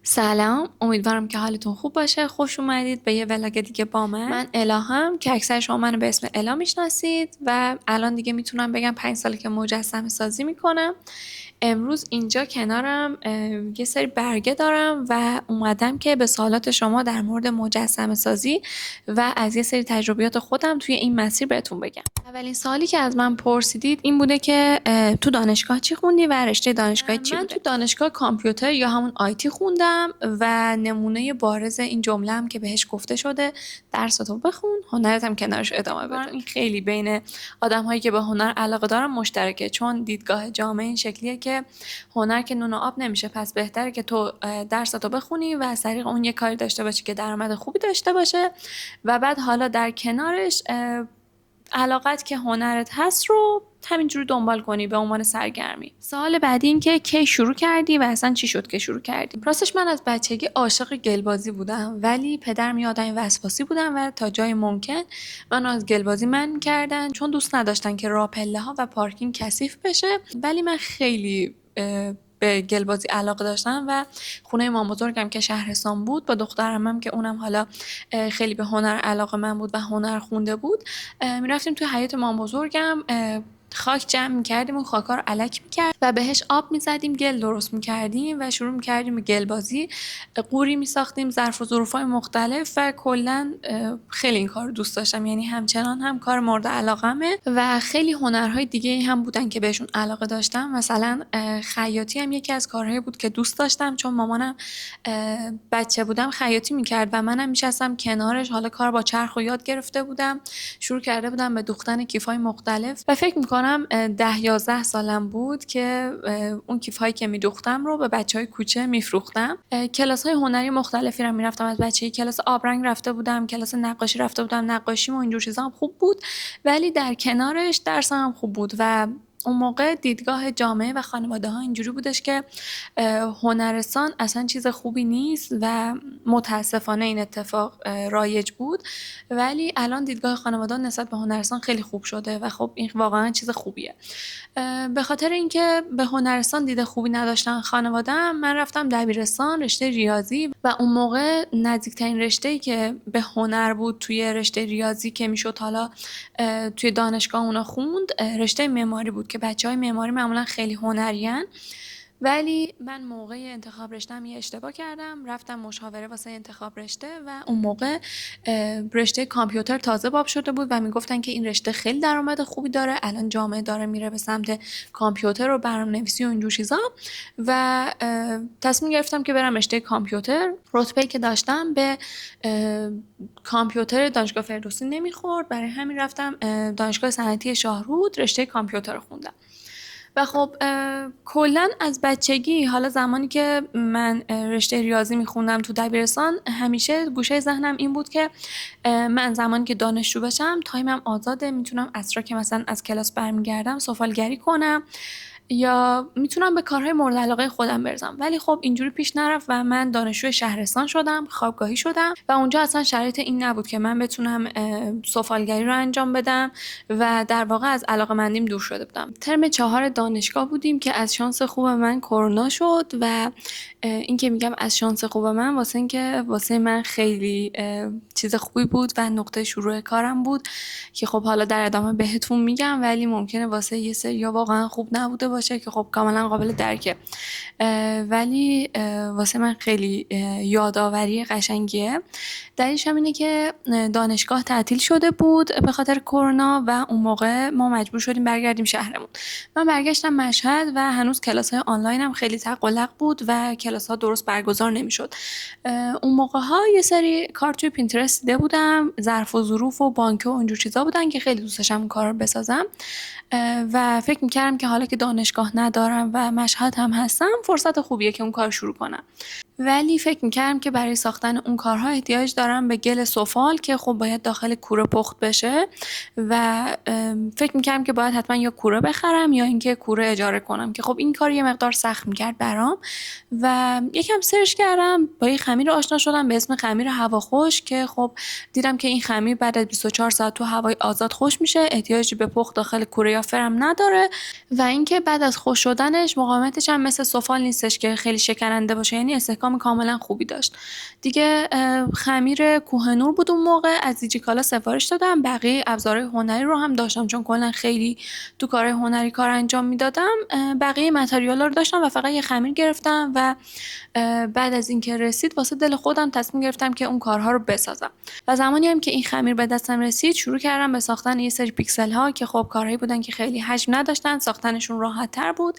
سلام، امیدوارم که حالتون خوب باشه. خوش اومدید به یه ولاگ دیگه با من الهام که اکثر شما منو به اسم الا میشناسید و الان دیگه میتونم بگم 5 ساله که مجسمه سازی میکنم. امروز اینجا کنارم یه سری برگه دارم و اومدم که به سوالات شما در مورد مجسمه سازی و از یه سری تجربیات خودم توی این مسیر بهتون بگم. اولین سوالی که از من پرسیدید این بوده که تو دانشگاه چی خوندی و رشته دانشگاهی چی بوده؟ من تو دانشگاه کامپیوتر یا همون آیتی خوندم و نمونه بارز این جمله هم که بهش گفته شده درستو بخون، هنرت هم کنارش ادامه بده. این خیلی بین آدم‌هایی که به هنر علاقه دارن مشترکه، چون دیدگاه جامعه این شکلیه که هنر که نون و آب نمیشه، پس بهتره که تو درستو بخونی و از طریق اون یه کاری داشته باشی که درآمد خوبی داشته باشه و بعد حالا در کنارش علاقت که هنرت هست رو همینجوری دنبال کنی به عنوان سرگرمی. سوال بعدی این که کی شروع کردی و اصلا چی شد که شروع کردی؟ راستش من از بچگی عاشق گلبازی بودم، ولی پدرم یه آدم وسواسی بودن و تا جای ممکن منو از گلبازی منع می‌کردن، چون دوست نداشتن که راه پله‌ها و پارکینگ کثیف بشه. ولی من خیلی به گلبازی علاقه داشتم و خونه مام بزرگم که شهرستان بود با دخترمم که اونم حالا خیلی به هنر علاقه من بود و هنر خونده بود، میرفتیم توی حیاط مام بزرگم خاک جمع میکردیم، اون خاکا رو الک میکرد و بهش آب میزدیم، گل درست میکردیم و شروع میکردیم به گل بازی. قوری میساختیم، ظرف و ظروفای مختلف و کلا خیلی این کار رو دوست داشتم، یعنی همچنان هم کار مورد علاقمه و خیلی هنرهای دیگه هم بودن که بهشون علاقه داشتم. مثلا خیاطی هم یکی از کارهایی بود که دوست داشتم، چون مامانم بچه بودم خیاطی میکرد و منم میشستم کنارش، حالا کار با چرخ و یاد گرفته بودم، شروع کرده بودم به دوختن کیف‌های مختلف و فکر میکنم 10-11 سالم بود که اون کیف‌هایی که میدوختم رو به بچهای کوچه میفروختم. کلاس‌های هنری مختلفی رو میرفتم، از بچگی کلاس آبرنگ رفته بودم، کلاس نقاشی رفته بودم، نقاشی و اینجور چیزا هم خوب بود، ولی در کنارش درسم هم خوب بود و اون موقع دیدگاه جامعه و خانواده ها اینجوری بودش که هنرستان اصلا چیز خوبی نیست و متاسفانه این اتفاق رایج بود. ولی الان دیدگاه خانواده نسبت به هنرستان خیلی خوب شده و خب این واقعا چیز خوبیه. به خاطر اینکه به هنرستان دید خوبی نداشتن خانواده‌ام، من رفتم دبیرستان رشته ریاضی و اون موقع نزدیکترین رشته‌ای که به هنر بود توی رشته ریاضی که میشد حالا توی دانشگاه اونا خوند، رشته معماری بود که بچهای معماری معمولا خیلی هنریان. ولی من موقع انتخاب رشته‌ام یه اشتباه کردم، رفتم مشاوره واسه انتخاب رشته و اون موقع رشته کامپیوتر تازه باب شده بود و میگفتن که این رشته خیلی درآمد خوبی داره، الان جامعه داره میره به سمت کامپیوتر و برنامه‌نویسی و اینجور چیزا و تصمیم گرفتم که برم رشته کامپیوتر. رتبه‌ای که داشتم به کامپیوتر دانشگاه فردوسی نمیخورد، برای همین رفتم دانشگاه صنعتی شاهرود رشته کامپیوتر رو خوندم. و خب کلا از بچگی، حالا زمانی که من رشته ریاضی میخوندم تو دبیرستان، همیشه گوشه ذهنم این بود که من زمانی که دانشجو بشم تایمم آزاده، میتونم عصرا که مثلا از کلاس برمیگردم سفالگری کنم یا میتونم به کارهای مورد علاقه خودم برسم. ولی خب اینجوری پیش نرفت و من دانشجوی شهرستان شدم، خوابگاهی شدم و اونجا اصلا شرایط این نبود که من بتونم سفالگری رو انجام بدم و در واقع از علاقه‌مندیم دور شده بودم. ترم 4 دانشگاه بودیم که از شانس خوب من کرونا شد و این که میگم از شانس خوب من واسه این که واسه من خیلی چیز خوبی بود و نقطه شروع کارم بود که خب حالا در ادامه بهتون میگم، ولی ممکنه واسه یه سریا واقعا خوب نبوده باشه که خب کاملا قابل درکه، ولی واسه من خیلی یادآوری قشنگیه. دلیلش هم اینه که دانشگاه تعطیل شده بود به خاطر کرونا و اون موقع ما مجبور شدیم برگردیم شهرمون. من برگشتم مشهد و هنوز کلاس‌های آنلاین هم خیلی تق و لق بود و کلاس‌ها درست برگزار نمی‌شد. اون موقع‌ها یه سری کار توی پینترست دیده بودم، ظرف و ظروف و بانک و اینجور چیزا بودن که خیلی دوست داشتم اون کار رو بسازم و فکر می‌کردم که حالا که دانشگاه ندارم و مشهد هم هستم فرصت خوبیه که اون کار شروع کنم. ولی فکر می‌کردم که برای ساختن اون کارها احتیاج دارم به گل سفال که خب باید داخل کوره پخت بشه و فکر می‌کردم که باید حتما یا کوره بخرم یا اینکه کوره اجاره کنم که خب این کار یه مقدار سخت می‌کرد برام و یکم سرچ کردم، با یه خمیر آشنا شدم به اسم خمیر هواخوش که خب دیدم که این خمیر بعد از 24 ساعت تو هوای آزاد خوش میشه، احتیاجی به پخت داخل کوره یا فرم نداره و اینکه بعد از خوش شدنش مقاومتش هم مثل سفال نیستش که خیلی شکننده باشه، یعنی استحکام استحکام کاملا خوبی داشت. دیگه خمیر کوهنور بود اون موقع، از دیجیکالا سفارش دادم. بقیه ابزارهای هنری رو هم داشتم چون کلا خیلی تو کارهای هنری کار انجام میدادم. بقیه متریالا رو داشتم و فقط یه خمیر گرفتم و بعد از اینکه رسید واسه دل خودم تصمیم گرفتم که اون کارها رو بسازم. و زمانی هم که این خمیر به دستم رسید شروع کردم به ساختن یه سری پیکسل ها که خب کارهایی بودن که خیلی حجم نداشتن، ساختنشون راحت تر بود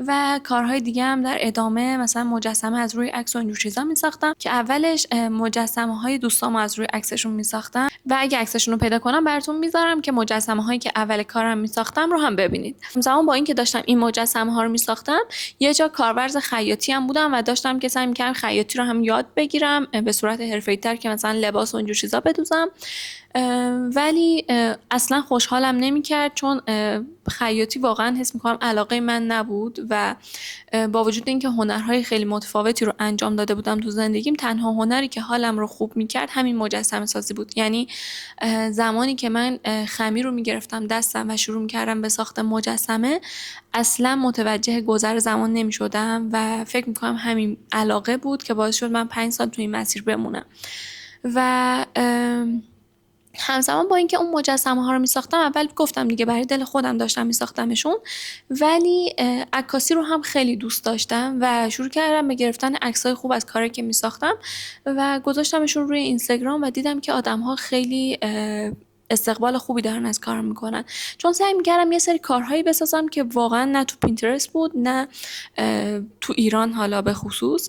و کارهای دیگه هم در ادامه مثلا مجسمه از روی عکس و اینجور چیزا می ساختم که اولش مجسمه های دوستامو از روی عکسشون می ساختم و اگه عکسشون رو پیدا کنم براتون میذارم که مجسمه هایی که اول کارم می ساختم رو هم ببینید. همزمان با اینکه داشتم این مجسمه ها رو می ساختم یه جا کارورز خیاطی هم بودم و داشتم که سعی می‌کردم خیاطی رو هم یاد بگیرم به صورت حرفه‌ای‌تر که مثلا لباس و اینجور چیزا بدوزم. ولی اصلا خوشحالم نمی‌کرد چون خیاطی واقعا حس می‌کنم علاقه من نبود و با وجود اینکه هنرهای خیلی متفاوتی رو انجام داده بودم تو زندگیم، تنها هنری که حالم رو خوب می‌کرد همین مجسمه سازی بود. یعنی زمانی که من خمیر رو می‌گرفتم دستم و شروع می‌کردم به ساخت مجسمه اصلا متوجه گذر زمان نمی‌شدم و فکر می‌کنم همین علاقه بود که باعث شد من 5 سال تو این مسیر بمونم. و همزمان با اینکه اون مجسمه ها رو می ساختم، اول گفتم دیگه برای دل خودم داشتم می ساختمشون، ولی عکاسی رو هم خیلی دوست داشتم و شروع کردم به گرفتن عکسای خوب از کاری که می ساختم و گذاشتمشون روی اینستاگرام و دیدم که آدم ها خیلی استقبال خوبی دارن از کارم میکنن، چون سعی میکردم یه سری کارهایی بسازم که واقعا نه تو پینترست بود نه تو ایران، حالا به خصوص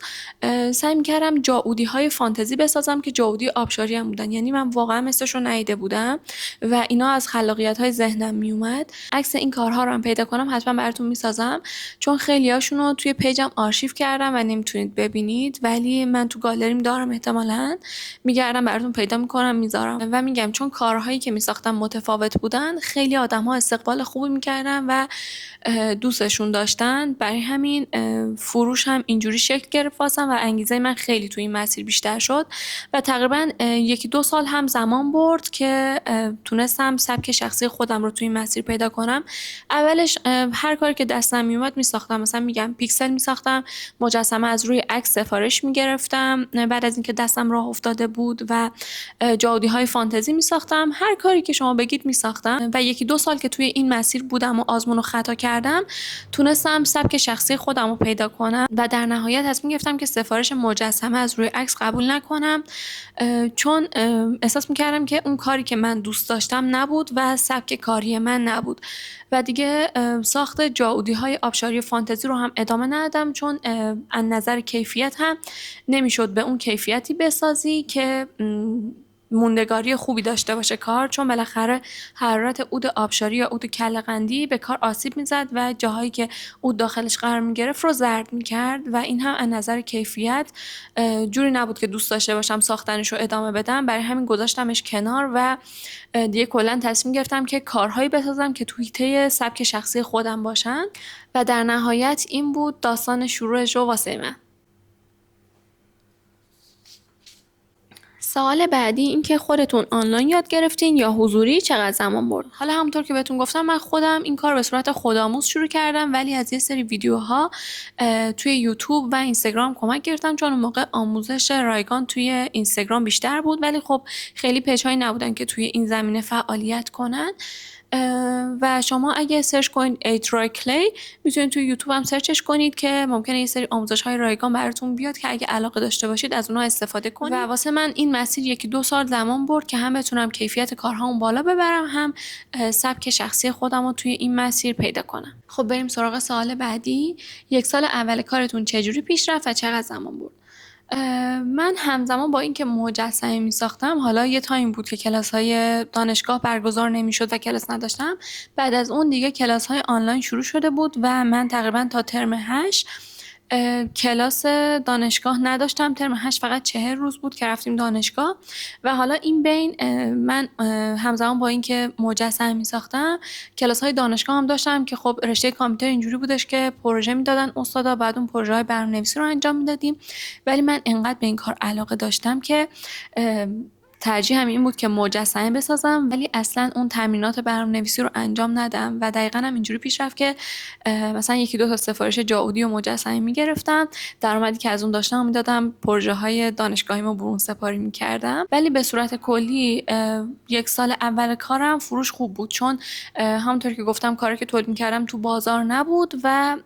سعی میکردم جاودی های فانتزی بسازم که جاودی آبشاری هم بودن. یعنی من واقعا مثلش رو ندیده بودم و اینا از خلاقیت های ذهنم میومد. عکس این کارها رو هم پیدا کنم حتما براتون میسازم چون خیلی هاشون رو توی پیجم آرشیو کردم و نمیتونید ببینید، ولی من تو گالریم دارم، احتمالاً میگردم براتون پیدا میکنم میذارم. و میگم چون کارهایی که میساختم متفاوت بودن خیلی آدم‌ها استقبال خوبی میکردن و دوستشون داشتن، برای همین فروش هم اینجوری شکل گرفت واسم و انگیزه من خیلی توی این مسیر بیشتر شد و تقریبا 1-2 سال هم زمان برد که تونستم سبک شخصی خودم رو توی این مسیر پیدا کنم. اولش هر کاری که دستم میومد میساختم، مثلا میگم پیکسل میساختم، مجسمه از روی عکس سفارش میگرفتم بعد از اینکه دستم راه افتاده بود و جادوی های فانتزی میساختم، هر کاری که شما بگید میساختم و 1-2 سال که توی این مسیر بودم و آزمون و خطا کردم تونستم سبک شخصی خودم رو پیدا کنم و در نهایت تصمیم گرفتم که سفارش مجسمه از روی عکس قبول نکنم چون احساس میکردم که اون کاری که من دوست داشتم نبود و سبک کاری من نبود و دیگه ساخت جاودی های آبشاری فانتزی رو هم ادامه ندادم چون از نظر کیفیت هم نمیشد به اون کیفیتی بسازی که موندگاری خوبی داشته باشه کار، چون بالاخره حرارت عود آبشاری یا عود کله‌قندی به کار آسیب میزد و جاهایی که عود داخلش قرار میگرفت رو زرد میکرد و این هم از نظر کیفیت جوری نبود که دوست داشته باشم ساختنش رو ادامه بدم. برای همین گذاشتمش کنار و دیگه کلا تصمیم گرفتم که کارهایی بسازم که تو حیطه سبک شخصی خودم باشن و در نهایت این بود داستان شروع جو واسه من. سوال بعدی این که خودتون آنلاین یاد گرفتین یا حضوری، چقدر زمان برد؟ حالا همونطور که بهتون گفتم من خودم این کار به صورت خودآموز شروع کردم، ولی از یه سری ویدیوها توی یوتیوب و اینستاگرام کمک گرفتم چون اون موقع آموزش رایگان توی اینستاگرام بیشتر بود، ولی خب خیلی پیج‌هایی نبودن که توی این زمینه فعالیت کنن و شما اگه سرچ کنید ایترای کلی میتونید توی یوتیوب هم سرچش کنید که ممکنه یه سری آموزش‌های رایگان براتون بیاد که اگه علاقه داشته باشید از اونها استفاده کنید. و واسه من این مسیر 1-2 سال زمان برد که هم بتونم کیفیت کارهامو بالا ببرم، هم سبک شخصی خودم رو توی این مسیر پیدا کنم. خب بریم سراغ سوال بعدی. 1 سال اول کارتون چجوری پیش رفت و چقدر زمان برد؟ من همزمان با اینکه مجسمه می ساختم، حالا یه تایم بود که کلاس‌های دانشگاه برگزار نمی‌شد و کلاس نداشتم، بعد از اون دیگه کلاس‌های آنلاین شروع شده بود و من تقریبا تا ترم 8 کلاس دانشگاه نداشتم. ترم 8 فقط 40 روز بود که رفتیم دانشگاه و حالا این بین من همزمان با اینکه مجسمه می ساختم کلاس های دانشگاه هم داشتم که خب رشته کامپیوتر اینجوری بودش که پروژه میدادن استادا، بعد اون پروژه های برنامه‌نویسی رو انجام میدادیم، ولی من انقدر به این کار علاقه داشتم که ترجیحم این بود که مجسمه بسازم ولی اصلا اون تمرینات برنامه‌نویسی رو انجام ندم و دقیقاً هم اینجوری پیش رفت که مثلا یکی دو تا سفارش جاودی و مجسمه میگرفتم، درآمدی که از اون داشتم میدادم، پروژه های دانشگاهیمو برون سپاری میکردم. ولی به صورت کلی یک سال اول کارم فروش خوب بود، چون همونطور که گفتم کاری که تولید میکردم تو بازار نبود و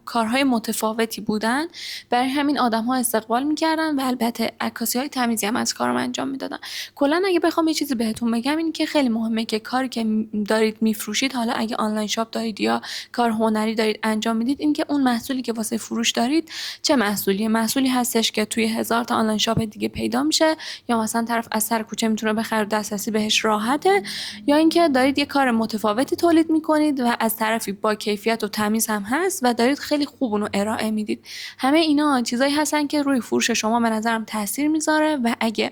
کارهای متفاوتی بودن، برای همین آدم‌ها استقبال میکردن و البته عکاسی‌های تمیزی هم از کارم انجام میدادن. کلا اگه بخوام یه چیزی بهتون بگم این که خیلی مهمه که کاری که دارید میفروشید، حالا اگه آنلاین شاپ دارید یا کار هنری دارید انجام میدید، این که اون محصولی که واسه فروش دارید چه محصولی هستش که توی 1000 تا آنلاین شاپ دیگه پیدا میشه، یا مثلا طرف از سر کوچه میتونه بخره، دسترسی بهش راحته، یا اینکه دارید یه کار متفاوتی تولید میکنید و از طرفی با کیفیت و تمیز هم هست و دارید خیلی خوب اونو ارائه میدید. همه اینا چیزایی هستن که روی فروش شما به نظرم تاثیر میذاره و اگه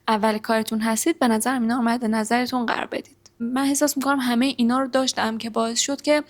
اول کارتون هستید به نظرم اینا رو مد نظرتون قرار بدید. من احساس میکنم همه اینا رو داشتم که باعث شد که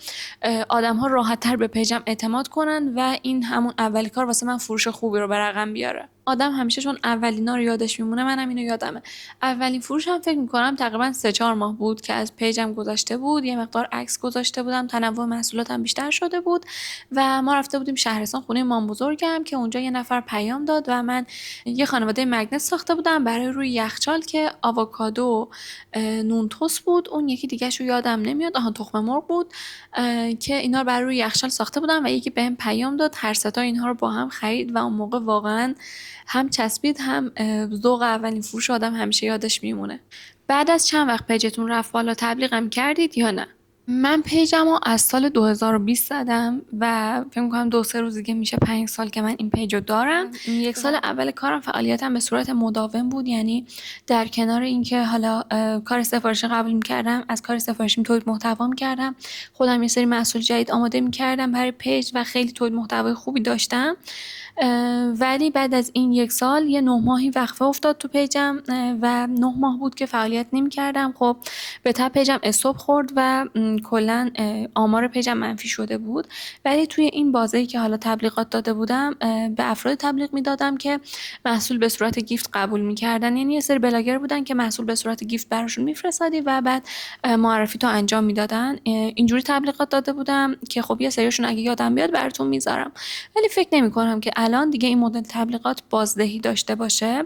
آدم‌ها راحت‌تر به پیجم اعتماد کنن و این همون اولین کار واسه من فروش خوبی رو به رقم بیاره. آدم همیشه چون اولینا رو یادش میمونه، منم اینو یادمه. اولین فروشم فکر میکنم تقریبا 3-4 ماه بود که از پیجم گذاشته بود، یه مقدار عکس گذاشته بودم، تنوع محصولاتم بیشتر شده بود و ما رفته بودیم شهرستان خونه مام بزرگم که اونجا یه نفر پیام داد و من یه خانواده مگنت ساخته بودم برای روی یخچال که آووکادو نون توست بود، اون یکی دیگه‌شو یادم نمیاد، تخم مرغ بود، که اینا رو برای روی یخچال ساخته بودم و یکی بهم پیام داد، هر سه تا اینها رو با هم خرید و اون موقع واقعا هم چسبید، هم ذوق اولین فروش آدم همیشه یادش میمونه. بعد از چند وقت پیجتون رفت بالا، تبلیغم کردید یا نه؟ من پیجمو از سال 2020 زدم و فکر می‌کنم 2-3 روز دیگه میشه 5 سال که من این پیجو دارم. یک سال اول کارم فعالیتم به صورت مداوم بود، یعنی در کنار اینکه حالا کار سفارشی قبول می‌کردم، از کار سفارشیم تولید محتوا می‌کردم، خودم یه سری محصول جدید آماده می‌کردم برای پیج و خیلی تولید محتوای خوبی داشتم. ولی بعد از این 1 سال یه 9 ماهی وقفه افتاد تو پیجم و 9 ماه بود که فعالیت نمی‌کردم. خب به تب پیجم استوب خورد و کلا آمار پیجم منفی شده بود. ولی توی این بازه‌ای که حالا تبلیغات داده بودم، به افراد تبلیغ میدادم که محصول به صورت گیفت قبول میکردن، یعنی یه سری بلاگر بودن که محصول به صورت گیفت براشون میفرستادی و بعد معرفی تو انجام میدادن. اینجوری تبلیغات داده بودم که خب یه سریشون اگه یادم بیاد براتون میذارم، ولی فکر نمی‌کنم که الان دیگه این مدل تبلیغات بازدهی داشته باشه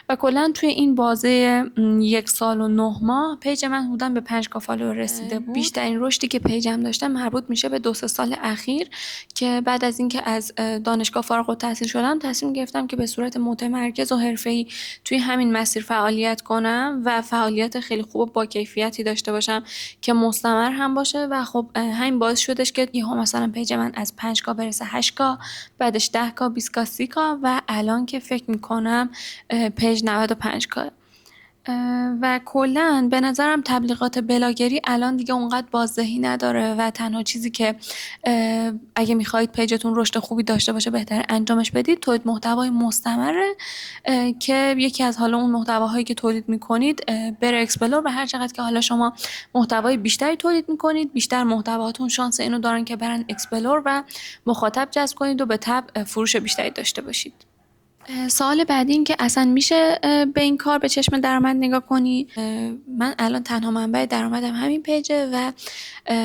و کلا توی این بازه 1 سال و 9 ماه پیج من حدوداً به 5K فالوور رسیده بود. بیشترین رشدی که پیجم داشتم مربوط میشه به 2-3 سال اخیر که بعد از اینکه از دانشگاه فارغ التحصیل شدم تصمیم گرفتم که به صورت متمرکز و حرفه‌ای توی همین مسیر فعالیت کنم و فعالیت خیلی خوب و با کیفیتی داشته باشم که مستمر هم باشه و خب همین باعث شدش که یهو مثلا پیج من از 5K برسه 8K، بعدش 10K، 20K، 30K و الان که فکر میکنم پیج 95K. و کلا به نظرم تبلیغات بلاگری الان دیگه اونقدر بازدهی نداره و تنها چیزی که اگه میخواید پیجتون رشد خوبی داشته باشه بهتر انجامش بدید تولید محتوای مستمره، که یکی از حالا اون محتواهایی که تولید میکنید بره اکسپلور و هر چقدر که حالا شما محتوای بیشتری تولید میکنید بیشتر محتواتون شانس اینو دارن که برن اکسپلور و مخاطب جذب کنید و به تبع فروش بیشتری داشته باشید. سوال بعدی این که اصلا میشه به این کار به چشم درآمد نگاه کنی؟ من الان تنها منبع درآمدم همین پیجه و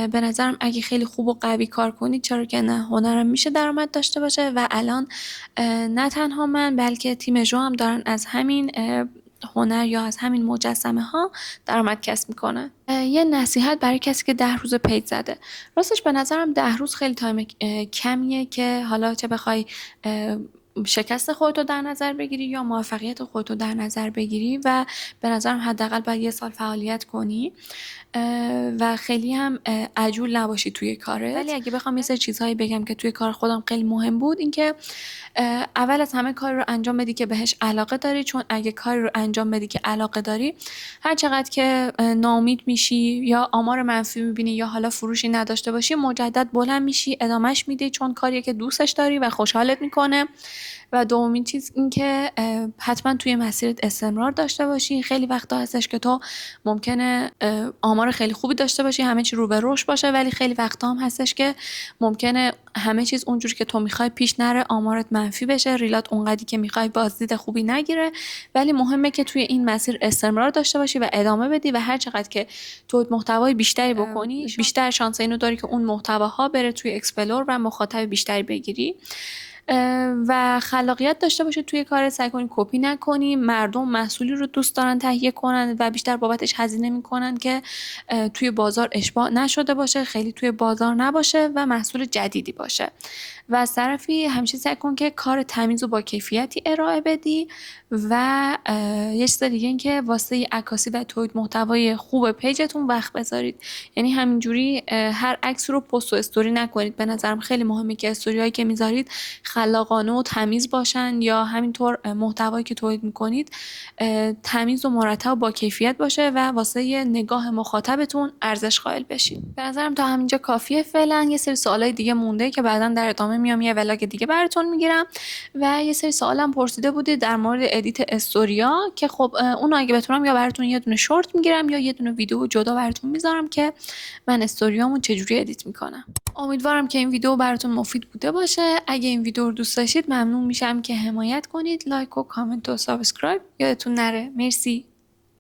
به نظرم اگه خیلی خوب و قوی کار کنید چرا که نه، هنرم میشه درآمد داشته باشه و الان نه تنها من بلکه تیم جو هم دارن از همین هنر یا از همین مجسمه ها درآمد کسب میکنن. یه نصیحت برای کسی که 10 روز پیج زده، راستش به نظرم 10 روز خیلی تایم کمیه که حالا چه بخوای شکست خودتو در نظر بگیری یا موفقیت خودتو در نظر بگیری و به نظرم حداقل باید 1 سال فعالیت کنی و خیلی هم عجول نباشی توی کارت. ولی اگه بخوام یه سری چیزهایی بگم که توی کار خودم خیلی مهم بود، این که اول از همه کاری رو انجام بدی که بهش علاقه داری، چون اگه کاری رو انجام بدی که علاقه داری هر چقدر که ناامید میشی یا آمار منفی میبینی یا حالا فروشی نداشته باشی مجدد بلند میشی ادامهش میدی، چون کاریه که دوستش داری و خوشحالت میکنه و دومین چیز این که حتما توی مسیرت استمرار داشته باشی. خیلی وقتا هستش که تو ممکنه آمار خیلی خوبی داشته باشی، همه چی رو به رشد باشه، ولی خیلی وقتا هم هستش که ممکنه همه چیز اونجوری که تو میخوای پیش نره، آمارت منفی بشه، ریلات اونقدری که میخوای بازدید خوبی نگیره. ولی مهمه که توی این مسیر استمرار داشته باشی و ادامه بدی و هر چقدر که تو محتوای بیشتری بکنی، بیشتر شانس اینو داری که اون محتواها بره توی اکسپلور و مخاطب بیشتری بگیری. و خلاقیت داشته باشه توی کار، سعی کنی کپی نکنی. مردم محصولی رو دوست دارن تهیه کنن و بیشتر بابتش هزینه میکنن که توی بازار اشباع نشده باشه، خیلی توی بازار نباشه و محصول جدیدی باشه. و از طرفی همیشه سعی کن که کار تمیز و با کیفیتی ارائه بدی. و یه چیز دیگه این که واسه عکاسی و تولید محتوای خوب پیجتون وقت بذارید. یعنی همینجوری هر عکس رو پست و استوری نکنید. به نظرم خیلی مهمه که استوریایی که میذارید خلاقانه و تمیز باشن، یا همینطور محتوایی که تولید میکنید تمیز و مرتب و با کیفیت باشه و واسه نگاه مخاطبتون ارزش قائل بشید. به نظرم تا همینجا کافیه فعلا. یه سری سوالای دیگه مونده که بعداً در ادامه میام یه ولاگ دیگه براتون میگیرم. و یه سری سوالم پرسیده بودید در مورد ادیت استوریا که خب اونو اگه بتونم یا براتون یه دونه شورت میگیرم یا یه دونه ویدیو جدا براتون میذارم که من استوریامو چجوری ادیت میکنم. امیدوارم که این ویدیو براتون مفید بوده باشه. اگه این ویدیو رو دوست داشتید ممنون میشم که حمایت کنید، لایک و کامنت و سابسکرایب یادتون نره. مرسی.